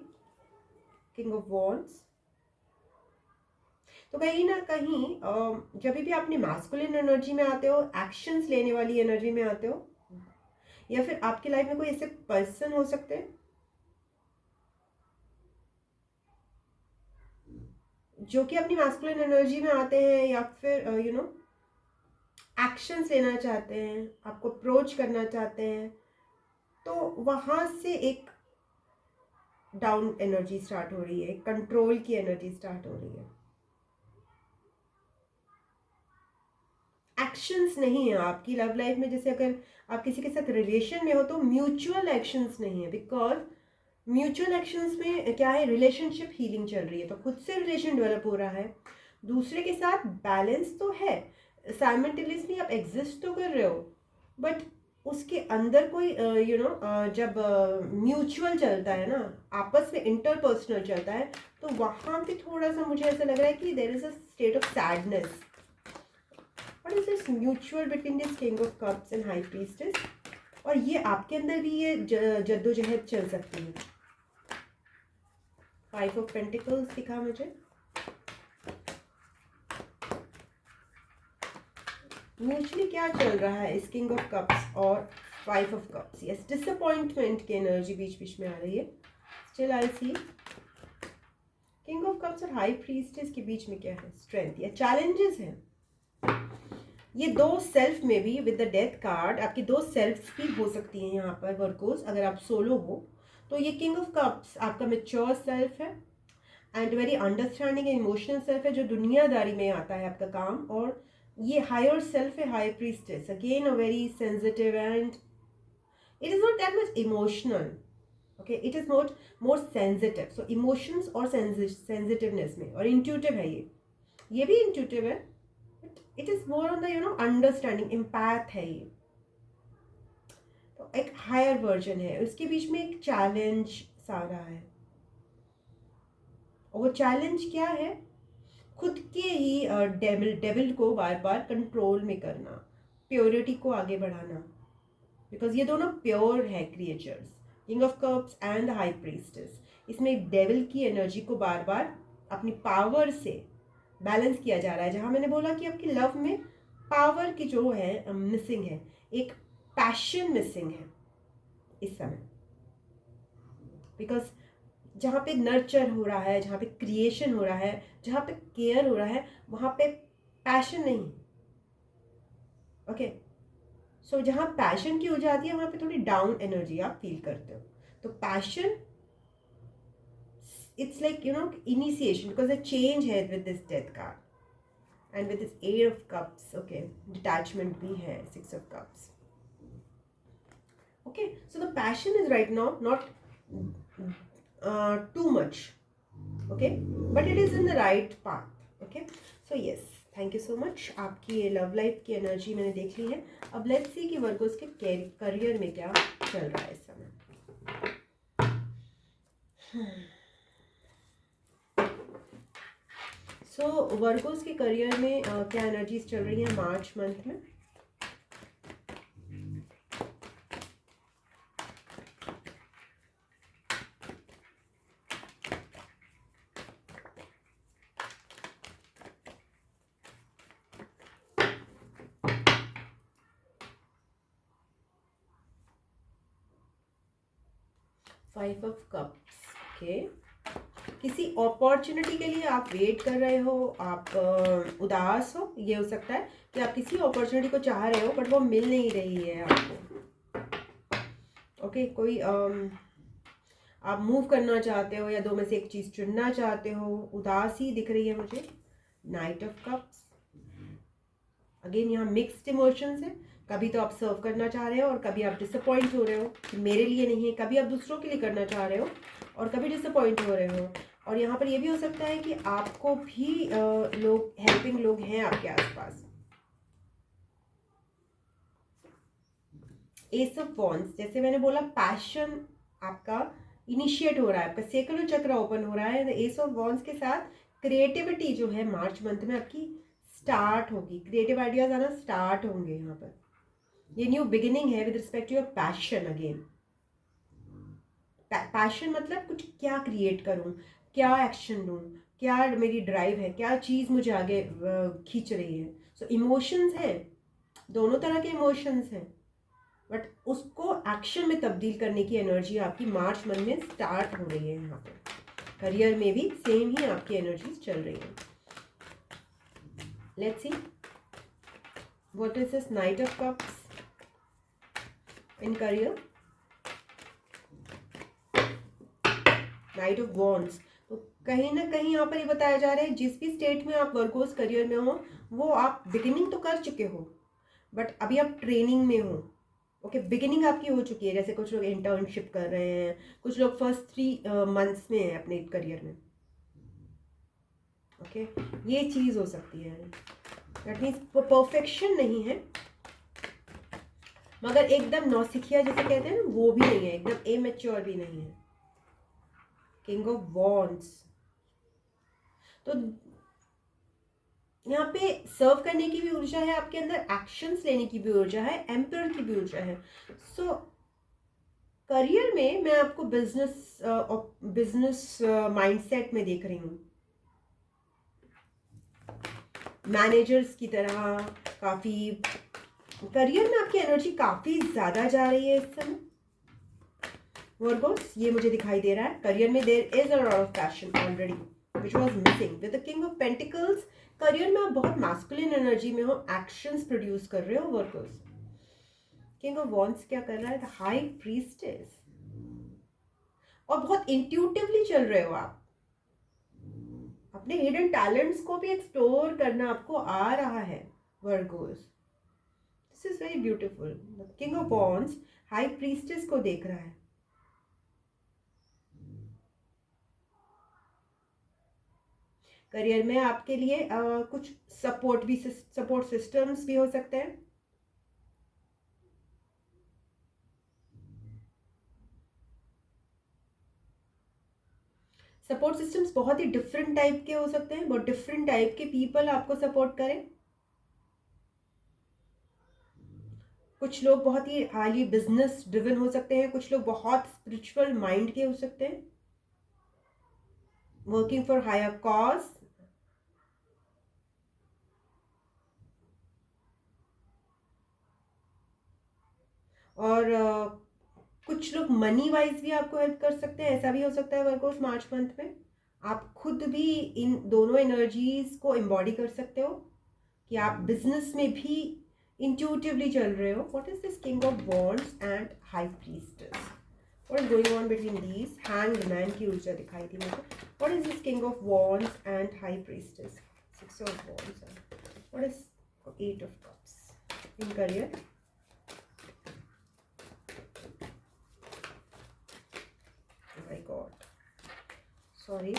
किंग ऑफ वॉन्ड्स। तो कहीं ना कहीं जब भी अपनी मैस्कुलिन एनर्जी में आते हो, एक्शंस लेने वाली एनर्जी में आते हो, या फिर आपकी लाइफ में कोई ऐसे पर्सन हो सकते हैं जो कि अपनी मैस्कुलिन एनर्जी में आते हैं, या फिर एक्शंस लेना चाहते हैं, आपको अप्रोच करना चाहते हैं। तो वहाँ से एक डाउन एनर्जी स्टार्ट हो रही है, कंट्रोल की एनर्जी स्टार्ट हो रही है। एक्शंस नहीं है आपकी लव लाइफ में। जैसे अगर आप किसी के साथ रिलेशन में हो तो म्यूचुअल एक्शंस नहीं है, बिकॉज म्यूचुअल एक्शंस में क्या है, रिलेशनशिप हीलिंग चल रही है, तो खुद से रिलेशन डेवलप हो रहा है, दूसरे के साथ बैलेंस तो है, साइमल्टेनियसली आप एग्जिस्ट तो कर रहे हो, बट उसके अंदर कोई जब म्यूचुअल चलता है ना, आपस में इंटरपर्सनल चलता है, तो वहाँ पे थोड़ा सा मुझे ऐसा लग रहा है कि there is a state of sadness. What is this mutual between this king of cups and high priestess? और ये आपके अंदर भी ये जद्दोजहद चल सकती है। फाइव ऑफ पेंटिकल्स दिखा मुझे। म्यूचुअली क्या चल रहा है इस किंग ऑफ कप्स और five of cups? Yes, disappointment की एनर्जी बीच बीच में आ रही है। Still I see king of cups और हाई प्रीस्टेस के बीच में क्या है, स्ट्रेंथ या चैलेंजेस हैं। ये दो सेल्फ में भी विद द डेथ कार्ड आपकी दो सेल्फ्स भी हो सकती हैं यहाँ पर वर्कोस। अगर आप सोलो हो तो ये किंग ऑफ कप्स आपका मेच्योर सेल्फ है and very understanding emotional self है, जो दुनियादारी में आता है आपका काम। और ये हायर सेल्फ है high priestess, again a very sensitive and it is not that much emotional, okay, it is not more sensitive. So emotions और सेंसिटिवनेस में, और इंट्यूटिव है ये भी इंट्यूटिव है, it is more on the understanding, empath है ये, तो एक हायर वर्जन है। उसके बीच में एक चैलेंज सा रहा है, और वो चैलेंज क्या है, खुद के ही डेविल को बार बार कंट्रोल में करना, प्योरिटी को आगे बढ़ाना, बिकॉज ये दोनों प्योर है creatures, king of cups and high priestess. इसमें एक डेविल की एनर्जी को बार बार अपनी पावर से बैलेंस किया जा रहा है। जहां मैंने बोला कि आपकी लव में पावर की जो है मिसिंग है, एक पैशन मिसिंग है इस समय, बिकॉज जहाँ पे नर्चर हो रहा है, जहाँ पे क्रिएशन हो रहा है, जहाँ पे केयर हो रहा है, वहाँ पे पैशन नहीं। ओके, सो जहाँ पैशन की हो जाती है वहाँ पे थोड़ी डाउन एनर्जी आप फील करते हो। तो passion, it's like initiation, because a change है with this death card and with this eight of cups. Okay, detachment भी है, six of cups. Okay, so the passion is right now not too much, okay, but it is in the right path. Okay, so yes, thank you so much। आपकी ये love life की energy मैंने देख ली है। अब let's see कि Virgo's के career में क्या चल रहा है इस समय। सो वर्गोस के करियर में क्या एनर्जीज चल रही है मार्च मंथ में? फाइव ऑफ कप्स, ओके, किसी अपॉर्चुनिटी के लिए आप वेट कर रहे हो, आप उदास हो, ये हो सकता है कि आप किसी अपॉर्चुनिटी को चाह रहे हो बट वो मिल नहीं रही है आपको। ओके, कोई आप मूव करना चाहते हो या दो में से एक चीज़ चुनना चाहते हो, उदासी दिख रही है मुझे। नाइट ऑफ कप्स, अगेन यहाँ मिक्स्ड इमोशंस है, कभी तो आप सर्व करना चाह रहे हो और कभी आप डिसअपॉइंट हो रहे हो कि मेरे लिए नहीं है, कभी आप दूसरों के लिए करना चाह रहे हो और कभी डिसअपॉइंट हो रहे हो। और यहाँ पर ये भी हो सकता है कि आपको भी लोग, हेल्पिंग लोग हैं आपके आसपास। एस ऑफ वॉन्ड्स, जैसे मैंने बोला पैशन आपका इनिशिएट हो रहा है, आपका सेकंड चक्र ओपन हो रहा है। एस ऑफ वॉन्ड्स के साथ क्रिएटिविटी जो है मार्च मंथ में आपकी स्टार्ट होगी, क्रिएटिव आइडियाज आना स्टार्ट होंगे। यहाँ पर ये न्यू बिगिनिंग है with respect to your passion. Again passion मतलब कुछ, क्या क्रिएट करूं, क्या एक्शन लूं, क्या मेरी ड्राइव है, क्या चीज़ मुझे आगे खींच रही है। सो इमोशंस हैं, दोनों तरह के इमोशंस हैं, बट उसको एक्शन में तब्दील करने की एनर्जी आपकी मार्च मंथ में स्टार्ट हो रही है। यहाँ पे करियर में भी सेम ही आपकी एनर्जीज चल रही है। Let's see what is this night of cups in career. Night of wands. तो कहीं ना कहीं यहाँ पर ये बताया जा रहा है जिस भी स्टेट में आप वर्गोस करियर में हो वो आप बिगिनिंग तो कर चुके हो बट अभी आप ट्रेनिंग में हो। ओके, बिगिनिंग आपकी हो चुकी है, जैसे कुछ लोग इंटर्नशिप कर रहे हैं, कुछ लोग फर्स्ट 3 मंथ्स में हैं अपने करियर में। ओके, ये चीज़ हो सकती है। दैट मीन्स परफेक्शन नहीं है मगर एकदम नौसिखिया जैसे कहते हैं ना वो भी नहीं है, एकदम इमेच्योर भी नहीं है। किंग ऑफ वॉन्ड्स, तो यहाँ पे सर्व करने की भी ऊर्जा है आपके अंदर, एक्शंस लेने की भी ऊर्जा है, एम्पर की भी ऊर्जा है। सो करियर में मैं आपको बिजनेस माइंडसेट में देख रही हूँ, मैनेजर्स की तरह। काफ़ी करियर में आपकी एनर्जी काफ़ी ज़्यादा जा रही है इस समय वर्गोस, ये मुझे दिखाई दे रहा है। करियर में there is a lot of passion already which was missing with the king of pentacles. Career में आप बहुत मैस्कुलिन एनर्जी में हो, एक्शंस प्रोड्यूस कर रहे हो वर्गोस। किंग ऑफ वॉन्ड्स क्या कर रहा है, द हाई प्रीस्टेस, और बहुत इंट्यूटिवली चल रहे हो आप, अपने हिडन टैलेंट्स को भी एक्सप्लोर करना आपको आ रहा है Virgo's. This is very beautiful. King of wands high priestess को देख रहा है। करियर में आपके लिए कुछ सपोर्ट सिस्टम्स भी हो सकते हैं। सपोर्ट सिस्टम्स बहुत ही डिफरेंट टाइप के हो सकते हैं, बहुत डिफरेंट टाइप के पीपल आपको सपोर्ट करें। कुछ लोग बहुत ही हाईली बिजनेस ड्रिवन हो सकते हैं, कुछ लोग बहुत स्पिरिचुअल माइंड के हो सकते हैं, वर्किंग फॉर हायर कॉज। और कुछ लोग मनी वाइज भी आपको हेल्प कर सकते हैं, ऐसा भी हो सकता है वर्कोस मार्च मंथ में। आप खुद भी इन दोनों एनर्जीज को एम्बॉडी कर सकते हो कि आप बिजनेस में भी इंट्यूटिवली चल रहे हो। What is this king of wands and high priestess, what is going on between these. Hanged man की ऊर्जा दिखाई दी मुझे। What is this king of wands and high priestess, 6 of wands, what is 8 of cups in career. My God, sorry.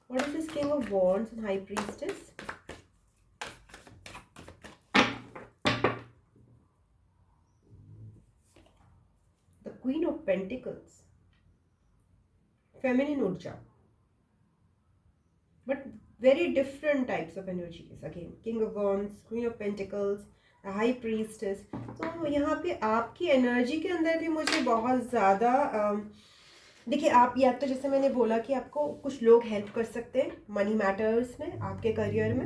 What is this King of Wands and High Priestess? The Queen of Pentacles, feminine urja, but very different types of energies. Again, King of Wands, Queen of Pentacles, the High Priestess. तो यहाँ पे आपकी energy के अंदर भी मुझे बहुत ज़्यादा देखिए, आप या तो जैसे मैंने बोला कि आपको कुछ लोग हेल्प कर सकते हैं मनी मैटर्स में, आपके करियर में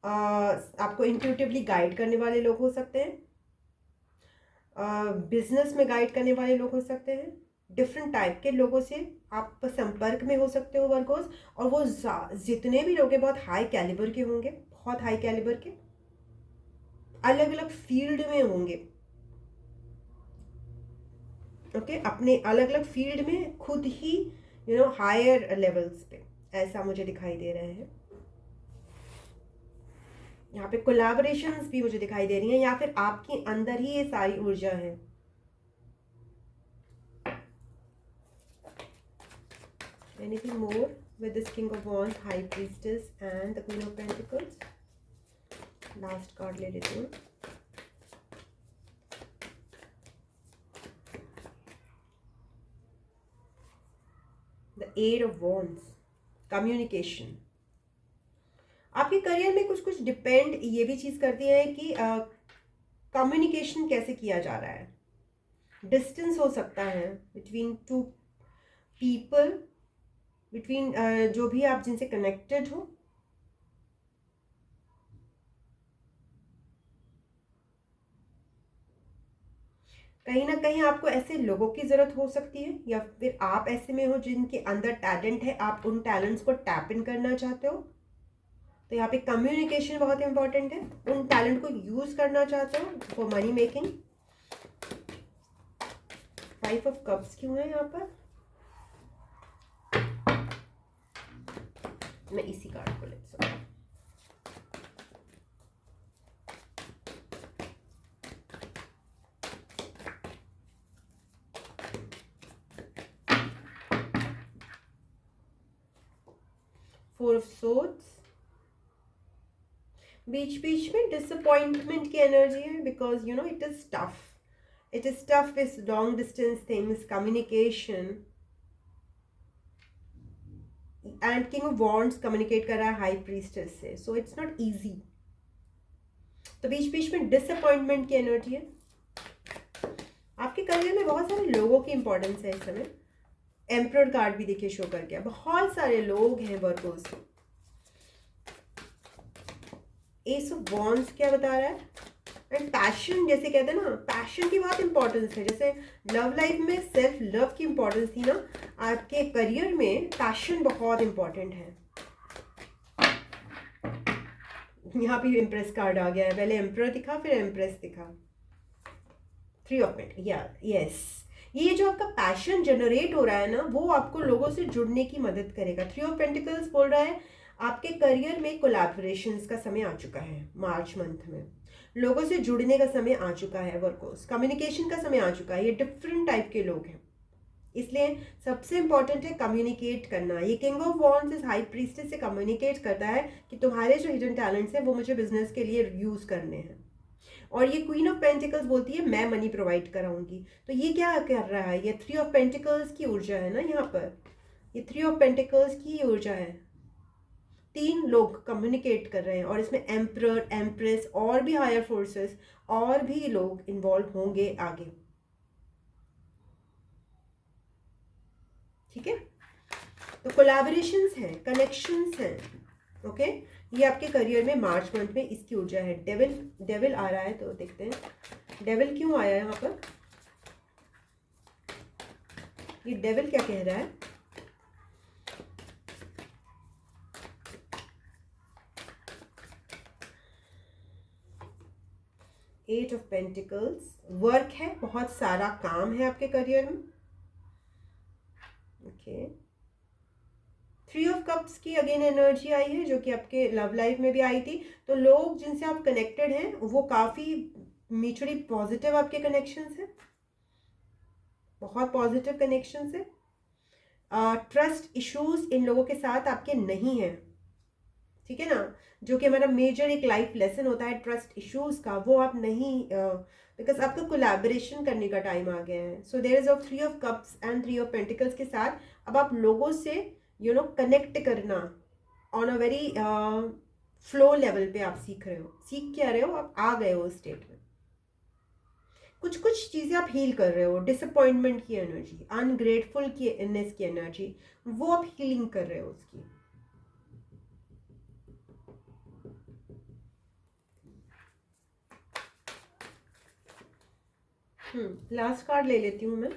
आपको इंट्यूटिवली गाइड करने वाले लोग हो सकते हैं, बिजनेस में गाइड करने वाले लोग हो सकते हैं, डिफरेंट टाइप के लोगों से आप संपर्क में हो सकते हो वर्कोस। और वो जितने भी लोग हैं बहुत हाई कैलिबर के होंगे, बहुत हाई कैलिबर के, अलग अलग फील्ड में होंगे। ओके, अपने अलग अलग फील्ड में खुद ही हायर लेवल्स पे, ऐसा मुझे दिखाई दे रहे हैं। यहाँ पे कोलैबोरेशंस भी मुझे दिखाई दे रही हैं, या फिर आपके अंदर ही ये सारी ऊर्जा है। Anything more with this king of wands, high priestess and the queen of pentacles. Last card ले लेती हूँ। The eight of wands, communication. आपके करियर में कुछ कुछ डिपेंड ये भी चीज़ करती है कि कम्युनिकेशन कैसे किया जा रहा है। डिस्टेंस हो सकता है बिटवीन टू पीपल, बिटवीन जो भी आप जिनसे कनेक्टेड हो। कहीं ना कहीं आपको ऐसे लोगों की ज़रूरत हो सकती है, या फिर आप ऐसे में हो जिनके अंदर टैलेंट है, आप उन टैलेंट्स को टैप इन करना चाहते हो। तो यहाँ पे कम्युनिकेशन बहुत इंपॉर्टेंट है, उन टैलेंट को यूज़ करना चाहते हो for money making. 5 of cups क्यों है यहाँ पर? मैं इसी कार्ड को लेती हूँ। फोर ऑफ सोर्ड्स, बीच बीच में डिसअपॉइंटमेंट की एनर्जी है, because you know it is tough, it is tough with long distance things, communication. And king of wands communicate कर रहा है हाई प्रीस्टेस से, सो इट्स नॉट इजी। तो बीच बीच में डिसअपॉइंटमेंट की एनर्जी है। आपके करियर में बहुत सारे लोगों की इंपॉर्टेंस है इस समय। एम्परर कार्ड भी देखिए शो कर गया, बहुत सारे लोग हैं वर्कोस। एस ऑफ वॉन्ड्स क्या बता रहा है? एंड पैशन, जैसे कहते हैं ना, पैशन की बहुत इंपॉर्टेंस है। जैसे लव लाइफ में सेल्फ लव की इंपॉर्टेंस थी ना, आपके करियर में पैशन बहुत इंपॉर्टेंट है। यहाँ पे इम्प्रेस कार्ड आ गया है, पहले एम्परर दिखा फिर एम्प्रेस दिखा। थ्री ऑफ पेंटिकल्स, यस, ये जो आपका पैशन जनरेट हो रहा है ना, वो आपको लोगों से जुड़ने की मदद करेगा। थ्री ऑफ पेंटिकल्स बोल रहा है आपके करियर में कोलैबोरेशंस का समय आ चुका है। मार्च मंथ में लोगों से जुड़ने का समय आ चुका है, वर्कर्स कम्युनिकेशन का समय आ चुका है। ये डिफरेंट टाइप के लोग हैं, इसलिए सबसे इंपॉर्टेंट है कम्युनिकेट करना। ये किंग ऑफ वॉन्ड्स इस हाई प्रीस्टेस से कम्युनिकेट करता है कि तुम्हारे जो हिडन टैलेंट्स हैं वो मुझे बिजनेस के लिए यूज करने हैं। और ये क्वीन ऑफ पेंटिकल्स बोलती है मैं मनी प्रोवाइड कराऊंगी। तो ये क्या कर रहा है? ये थ्री ऑफ पेंटिकल्स की ऊर्जा है ना, यहाँ पर ये थ्री ऑफ पेंटिकल्स की ऊर्जा है। तीन लोग कम्युनिकेट कर रहे हैं और इसमें एम्परर, एम्प्रेस और भी हायर फोर्सेस और भी लोग इन्वॉल्व होंगे आगे। ठीक है, तो कोलैबोरेशंस हैं, कनेक्शंस हैं। ओके, ये आपके करियर में मार्च मंथ में इसकी ऊर्जा है। डेविल, डेविल आ रहा है तो देखते हैं डेविल क्यों आया यहाँ पर। ये डेविल क्या कह रहा है? एट ऑफ पेंटिकल्स, वर्क है, बहुत सारा काम है आपके करियर में। ओके, थ्री ऑफ कप्स की अगेन एनर्जी आई है, जो कि आपके लव लाइफ में भी आई थी। तो लोग जिनसे आप कनेक्टेड हैं वो काफ़ी म्यूचुअली पॉजिटिव आपके कनेक्शंस हैं, बहुत पॉजिटिव कनेक्शंस है। ट्रस्ट इश्यूज इन लोगों के साथ आपके नहीं है, ठीक है ना, जो कि हमारा मेजर एक लाइफ लेसन होता है ट्रस्ट इश्यूज का, वो आप नहीं, बिकॉज आपका कोलैबोरेशन करने का टाइम आ गया है। So there is of three of cups and three of pentacles के साथ अब आप लोगों से कनेक्ट करना on a very flow level पे आप सीख रहे हो। सीख क्या रहे हो? आप आ गए हो स्टेट में। कुछ कुछ चीज़ें आप हील कर रहे हो। डिसअपॉइंटमेंट की एनर्जी, अनग्रेटफुल की इननेस की एनर्जी, वो आप हीलिंग कर रहे हो उसकी। लास्ट कार्ड ले लेती हूँ मैं।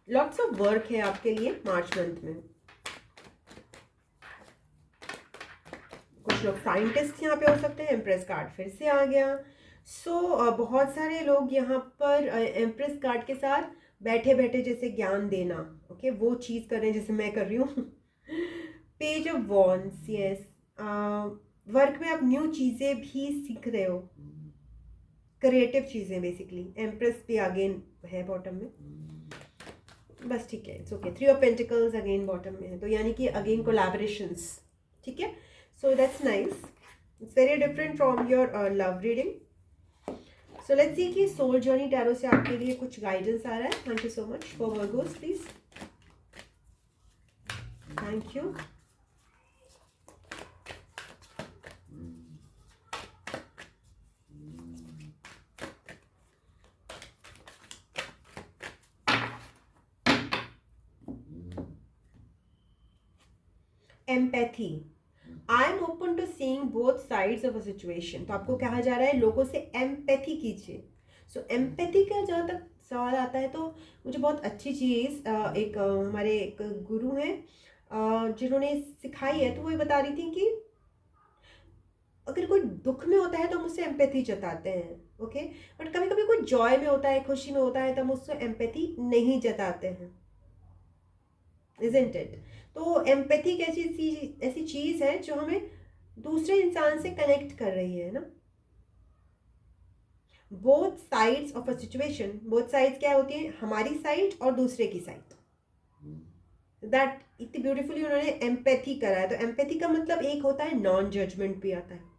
लॉट्स ऑफ वर्क है आपके लिए मार्च मंथ में। कुछ लोग साइंटिस्ट यहाँ पे हो सकते हैं। एम्प्रेस कार्ड फिर से आ गया। सो बहुत सारे लोग यहाँ पर एम्प्रेस कार्ड के साथ बैठे बैठे जैसे ज्ञान देना, ओके, वो चीज़ कर रहे हैं जैसे मैं कर रही हूँ। Page of wands, yes, work में आप न्यू चीज़ें भी सीख रहे हो, क्रिएटिव चीज़ें बेसिकली। एम्प्रेस भी अगेन है बॉटम में, बस ठीक है, it's okay. Three of pentacles again bottom में है, तो यानी कि अगेन कोलैबोरेशंस, ठीक है। So that's nice, it's very different from your love reading. So let's सी कि सोल जर्नी टैरो से आपके लिए कुछ गाइडेंस आ रहा है। Thank you so much for Virgos, please, thank you. Empathy, I am open to seeing both sides of a situation. तो आपको कहा जा रहा है लोगों से एम्पैथी कीजिए। सो एम्पैथी का जहाँ तक सवाल आता है तो मुझे बहुत अच्छी चीज़ एक हमारे एक गुरु हैं जिन्होंने सिखाई है, तो वो ये बता रही थी कि अगर कोई दुख में होता है तो हम उससे एम्पैथी जताते हैं, ओके, बट कभी कभी कोई जॉय में होता है, खुशी में होता है, तो हम उससे एम्पैथी नहीं जताते हैं। Isn't it? तो एम्पैथी ऐसी चीज़ है जो हमें दूसरे इंसान से कनेक्ट कर रही है ना। Both sides of a situation, both sides क्या होती है, हमारी साइड और दूसरे की साइड, दैट इतनी ब्यूटीफुली उन्होंने एम्पैथी करा है। तो एम्पैथी का मतलब एक होता है नॉन जजमेंट भी आता है।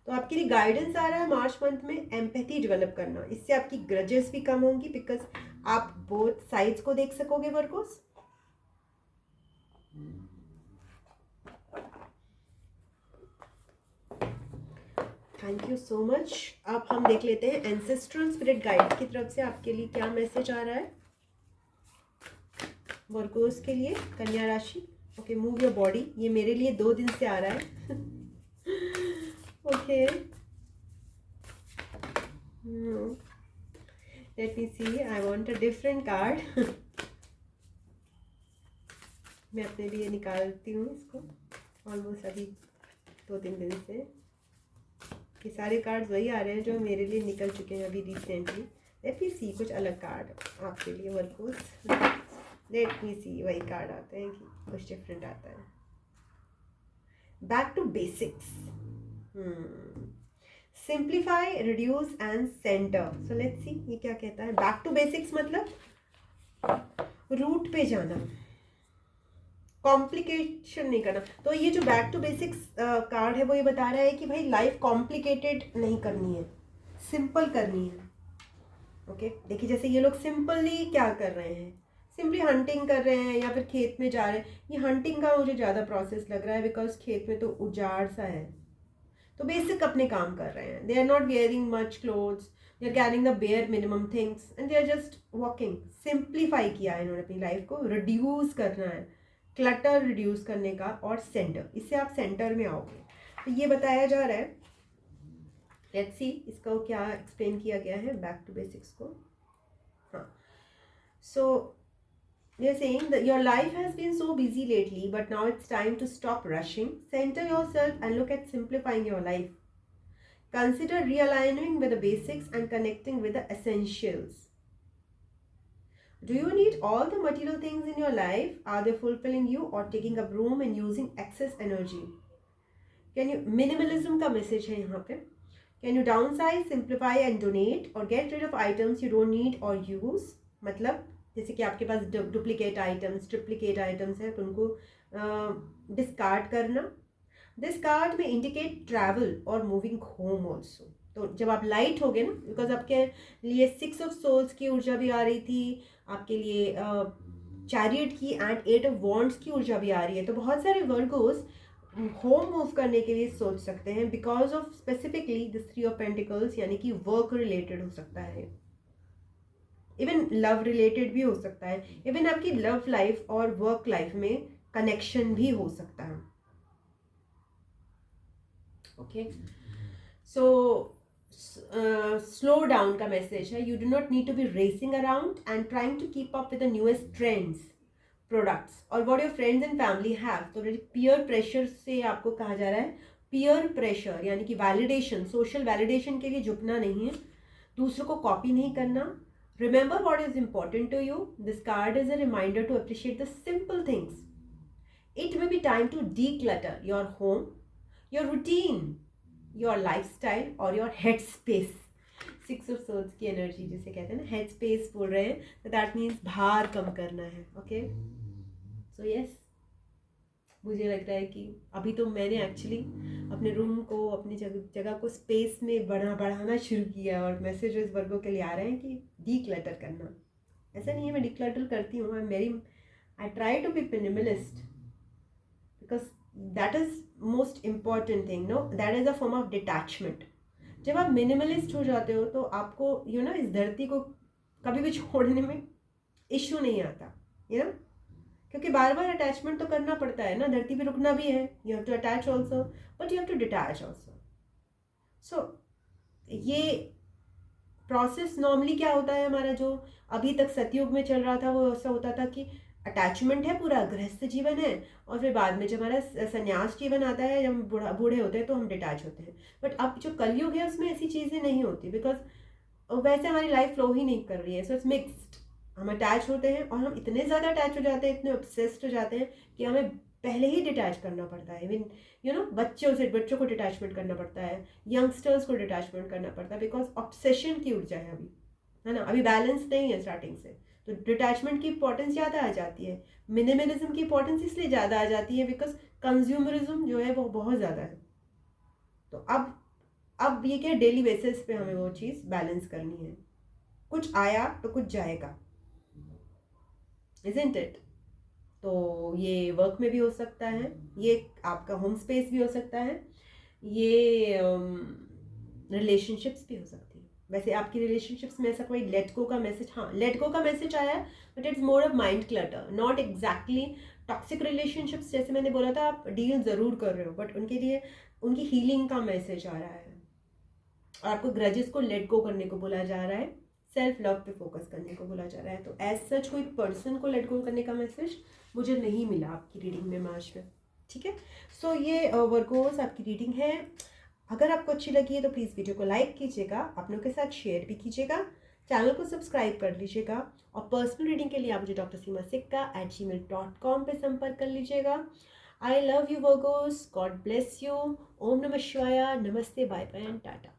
तो आपके लिए गाइडेंस आ रहा है मार्च मंथ में एम्पैथी डेवलप करना, इससे आपकी ग्रजेस भी कम होंगी, बिकॉज आप बोथ साइड्स को देख सकोगे वर्कोस। Thank you so much. अब हम देख लेते हैं एंसेस्ट्रल स्पिरिट गाइड की तरफ से आपके लिए क्या मैसेज आ रहा है वर्कोस के लिए, कन्या राशि। ओके, मूव योर बॉडी, ये मेरे लिए 2 दिन से आ रहा है। Okay, let me see, I want a different card. मैं अपने लिए निकालती हूँ इसको, ऑलमोस्ट अभी 2-3 दिन से ये सारे कार्ड्स वही आ रहे हैं जो मेरे लिए निकल चुके हैं अभी रिसेंटली। लेट मी सी, कुछ अलग कार्ड आपके लिए वर्कोस। लेट मी सी, वही कार्ड आते हैं कि कुछ डिफरेंट आता है। Back to basics, simplify, reduce and center. So let's see ये क्या कहता है। बैक टू बेसिक्स मतलब रूट पे जाना, कॉम्प्लिकेशन नहीं करना। तो ये जो बैक टू बेसिक्स कार्ड है वो ये बता रहा है कि भाई लाइफ कॉम्प्लिकेटेड नहीं करनी है, सिंपल करनी है। ओके, देखिए जैसे ये लोग सिंपली क्या कर रहे हैं, सिंपली हंटिंग कर रहे हैं या फिर खेत में जा रहे हैं। ये हंटिंग का मुझे ज़्यादा प्रोसेस लग रहा है, बिकॉज खेत में तो उजाड़ सा है, तो बेसिक अपने काम कर रहे हैं। They are not wearing much clothes, they are carrying the bare minimum things and they are just walking. Simplify किया है इन्होंने अपनी लाइफ को, रिड्यूस करना है, क्लटर रिड्यूस करने का, और सेंटर, इससे आप सेंटर में आओगे। तो ये बताया जा रहा है। लेट्स सी इसका क्या एक्सप्लेन किया गया है बैक टू बेसिक्स को। हाँ, सो they're saying that your life has been so busy lately, but now it's time to stop rushing, center yourself and look at simplifying your life. Consider realigning with the basics and connecting with the essentials. Do you need all the material things in your life? Are they fulfilling you or taking up room and using excess energy? Can you, minimalism का message है यहाँ पे. Can you downsize, simplify and donate or get rid of items you don't need or use? मतलब जैसे कि आपके पास duplicate items, triplicate items हैं तो उनको डिस्कार्ड करना। दिस कार्ड में इंडिकेट ट्रैवल और मूविंग होम ऑल्सो। तो जब आप लाइट हो गए ना, बिकॉज आपके लिए 6 ऑफ सोल्स की ऊर्जा भी आ रही थी, आपके लिए चैरियट की एंड 8 ऑफ वॉन्ड्स की ऊर्जा भी आ रही है। तो बहुत सारे वर्गोस होम मूव करने के लिए सोच सकते हैं, because of specifically this 3 of pentacles, यानी कि वर्क रिलेटेड हो सकता है, इवन लव रिलेटेड भी हो सकता है, इवन आपकी लव लाइफ और वर्क लाइफ में कनेक्शन भी हो सकता है। ओके, सो स्लो डाउन का मैसेज है। You do not need to be racing around and trying to keep up with the newest trends, products और what your friends and family have. तो peer pressure से आपको कहा जा रहा है, पीयर प्रेशर यानी कि वैलिडेशन, सोशल वैलिडेशन के लिए झुकना नहीं है, दूसरों को कॉपी नहीं करना। Remember what is important to you. This card is a reminder to appreciate the simple things. It may be time to declutter your home, your routine, your lifestyle or your headspace. 6 of Swords की energy जिसे कहते हैं ना, head space बोल रहे हैं, तो that means भार कम करना है। ओके, सो यस, मुझे लग रहा है कि अभी तो मैंने एक्चुअली अपने रूम को, अपनी जगह को स्पेस में बढ़ाना शुरू किया, और मैसेजेस वर्गों के लिए आ रहे हैं कि डीक्लटर करना। ऐसा नहीं है मैं डीक्लटर करती हूँ, I try to be minimalist, because that is most important thing, no, that is a form of detachment. जब आप मिनिमलिस्ट हो जाते हो तो आपको इस धरती को कभी भी छोड़ने में इश्यू नहीं आता, क्योंकि बार बार अटैचमेंट तो करना पड़ता है ना, धरती पे रुकना भी है, you have to attach also but you have to detach also. So ये प्रोसेस नॉर्मली क्या होता है हमारा, जो अभी तक सतयुग में चल रहा था वो ऐसा होता था कि अटैचमेंट है, पूरा गृहस्थ जीवन है, और फिर बाद में जब हमारा संन्यास जीवन आता है, जब बूढ़े होते हैं तो हम डिटैच होते हैं। बट अब जो कलयुग है उसमें ऐसी चीज़ें नहीं होती, बिकॉज वैसे हमारी लाइफ फ्लो ही नहीं कर रही है, सो इट्स मिक्सड। हम अटैच होते हैं और हम इतने ज़्यादा अटैच हो जाते हैं, इतने ऑब्सेस्ड हो जाते हैं कि हमें पहले ही डिटैच करना पड़ता है। इवन बच्चों को डिटैचमेंट करना पड़ता है, यंगस्टर्स को डिटैचमेंट करना पड़ता है, बिकॉज ऑब्सेशन की ऊर्जा है अभी, है ना, अभी बैलेंस नहीं है स्टार्टिंग से। तो डिटैचमेंट की इंपॉर्टेंस ज़्यादा आ जाती है, मिनिमलिज्म की इंपॉर्टेंस इसलिए ज़्यादा आ जाती है बिकॉज कंज्यूमरिज्म जो है वो बहुत ज़्यादा है। तो अब ये क्या, डेली बेसिस पे हमें वो चीज़ बैलेंस करनी है। कुछ आया तो कुछ जाएगा, इजंट इट? तो ये वर्क में भी हो सकता है, ये आपका होम स्पेस भी हो सकता है, ये रिलेशनशिप्स भी हो सकती है। वैसे आपकी रिलेशनशिप्स में ऐसा कोई लेट गो का मैसेज, हाँ लेट गो का मैसेज आया है, but it's more of mind clutter, not exactly toxic relationships. जैसे मैंने बोला था, आप डील ज़रूर कर रहे हो, बट उनके लिए उनकी हीलिंग का मैसेज आ रहा है, और आपको ग्रजेस को लेट गो करने को बोला जा रहा है, सेल्फ लव पे फोकस करने को बोला जा रहा है। तो एज सच कोई पर्सन को लेट गो करने का मैसेज मुझे नहीं मिला आपकी रीडिंग में मार्च में, ठीक है। सो ये वर्गोस आपकी रीडिंग है। अगर आपको अच्छी लगी है तो प्लीज़ वीडियो को लाइक कीजिएगा, अपनों के साथ शेयर भी कीजिएगा, चैनल को सब्सक्राइब कर लीजिएगा, और पर्सनल रीडिंग के लिए आप मुझे drsimasikkha@gmail.com पे संपर्क कर लीजिएगा। I love you Virgos, God bless you, ओम नमः शिवाय, नमस्ते, बाय बाय एंड टाटा।